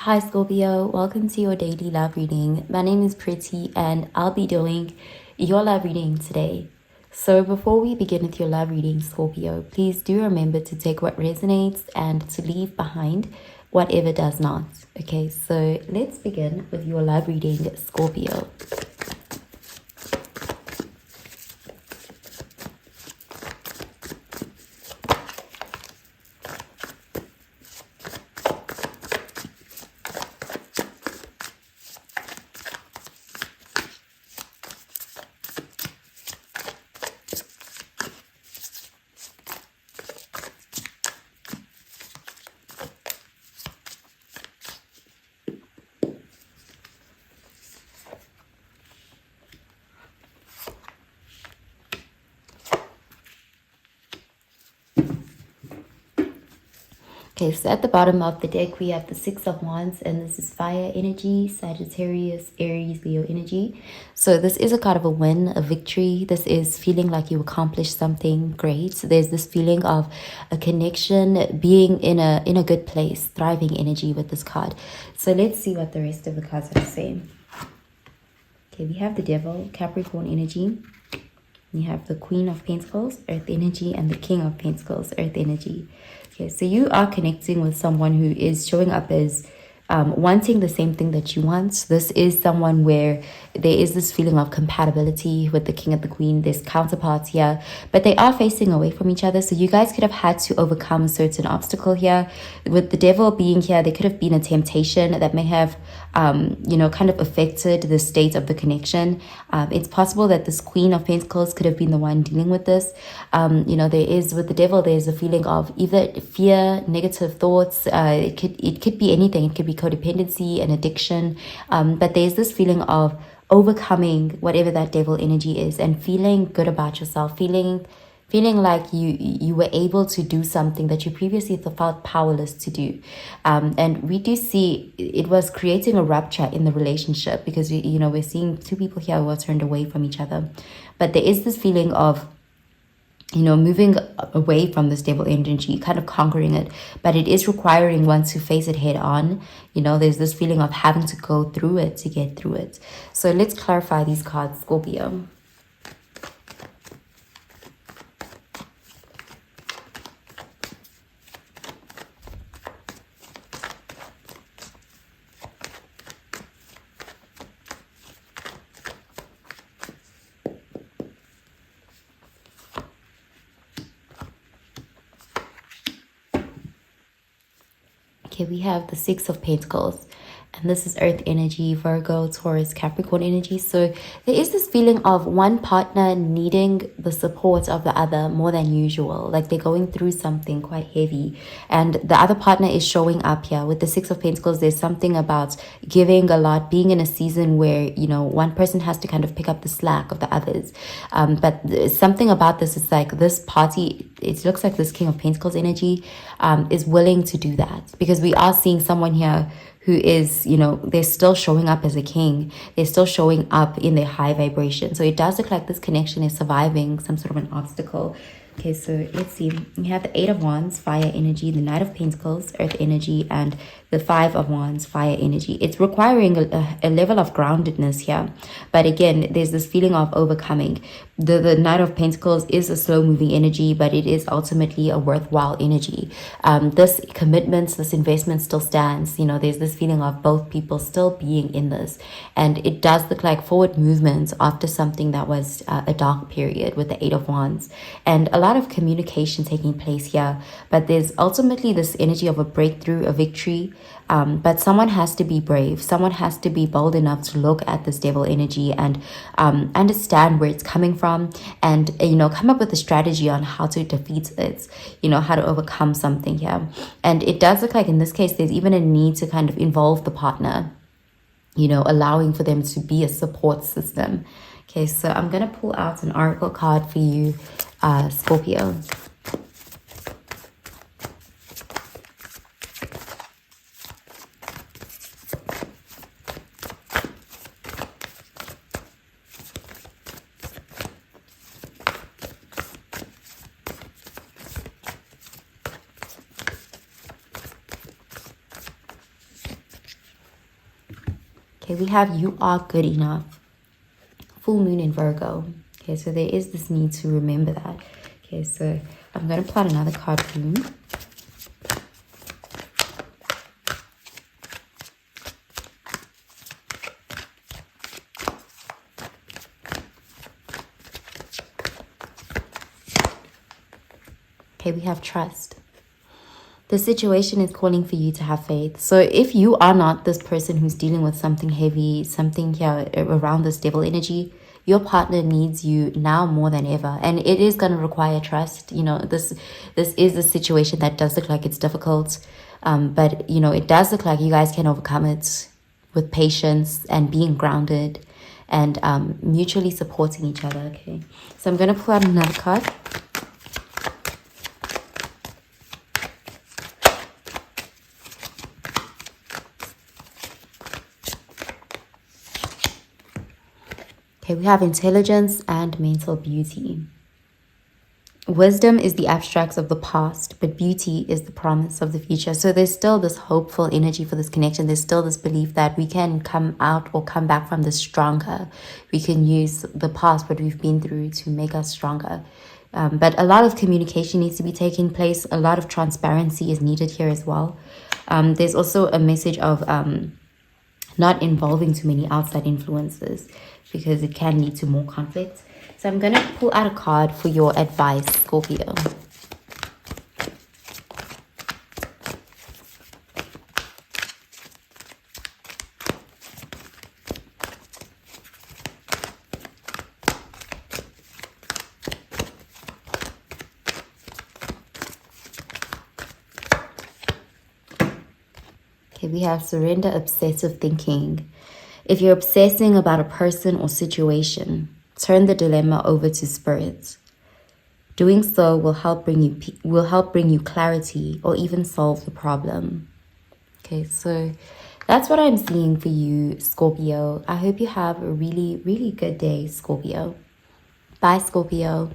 Hi Scorpio, welcome to your daily love reading. My name is Pretty and I'll be doing your love reading today. So before we begin with your love reading, Scorpio, please do remember to take what resonates and to leave behind whatever does not. Okay, so let's begin with your love reading, Scorpio. Okay, so at the bottom of the deck, we have the Six of Wands, and this is fire energy, Sagittarius, Aries, Leo energy. So this is a card of a win, a victory. This is feeling like you accomplished something great. So there's this feeling of a connection, being in a good place, thriving energy with this card. So let's see what the rest of the cards are saying. Okay, we have the Devil, Capricorn energy. You have the Queen of Pentacles, Earth energy, and the King of Pentacles, Earth energy. Okay, so you are connecting with someone who is showing up as wanting the same thing that you want. This is someone where there is this feeling of compatibility with the King and the Queen. There's counterparts here, but they are facing away from each other. So you guys could have had to overcome a certain obstacle here. With the Devil being here, there could have been a temptation that may have kind of affected the state of the connection. It's possible that this Queen of Pentacles could have been the one dealing with this. There is, with the Devil, there's a feeling of either fear, negative thoughts. It could be anything. It could be codependency and addiction. But there's this feeling of overcoming whatever that Devil energy is and feeling good about yourself, feeling like you were able to do something that you previously felt powerless to do. And we do see it was creating a rupture in the relationship, because we're seeing two people here who are turned away from each other. But there is this feeling of moving away from this Devil energy, kind of conquering it, but it is requiring one to face it head on. There's this feeling of having to go through it to get through it. So let's clarify these cards, Scorpio. Okay, we have the Six of Pentacles, and this is Earth energy, Virgo, Taurus, Capricorn energy. So there is this feeling of one partner needing the support of the other more than usual. Like they're going through something quite heavy, and the other partner is showing up here. With the Six of Pentacles, there's something about giving a lot, being in a season where, one person has to kind of pick up the slack of the others. But something about this is like this party, it looks like this King of Pentacles energy is willing to do that, because we are seeing someone here who is, they're still showing up as a king. They're still showing up in their high vibration. So it does look like this connection is surviving some sort of an obstacle. Okay, so let's see. We have the Eight of Wands, fire energy, the Knight of Pentacles, earth energy, and the Five of Wands, fire energy. It's requiring a level of groundedness here. But again, there's this feeling of overcoming. The Knight of Pentacles is a slow-moving energy, but it is ultimately a worthwhile energy. This commitment, this investment still stands. There's this feeling of both people still being in this. And it does look like forward movement after something that was a dark period with the Eight of Wands. And a lot of communication taking place here. But there's ultimately this energy of a breakthrough, a victory. But someone has to be brave. Someone has to be bold enough to look at this Devil energy and understand where it's coming from, and come up with a strategy on how to defeat it, how to overcome something here. And it does look like in this case there's even a need to kind of involve the partner, allowing for them to be a support system. Okay, so I'm gonna pull out an oracle card for you, Scorpio. Okay, we have you are good enough. Full moon in Virgo. Okay, so there is this need to remember that. Okay, so I'm going to pull out another card for you. Okay, we have trust. The situation is calling for you to have faith. So if you are not this person who's dealing with something heavy, something here around this devil energy, your partner needs you now more than ever. And it is going to require trust. You know, this is a situation that does look like it's difficult. But, you know, it does look like you guys can overcome it with patience and being grounded and mutually supporting each other. Okay, so I'm going to pull out another card. Okay, we have intelligence and mental beauty. Wisdom is the abstracts of the past, but beauty is the promise of the future. So there's still this hopeful energy for this connection. There's still this belief that we can come out or come back from this stronger. We can use the past, what we've been through, to make us stronger. But a lot of communication needs to be taking place. A lot of transparency is needed here as well. There's also a message of not involving too many outside influences, because it can lead to more conflict. So I'm going to pull out a card for your advice, Scorpio. Okay, we have surrender obsessive thinking. If you're obsessing about a person or situation, turn the dilemma over to spirit. Doing so will help bring you clarity or even solve the problem. Okay, so that's what I'm seeing for you, Scorpio. I hope you have a really, really good day, Scorpio. Bye, Scorpio.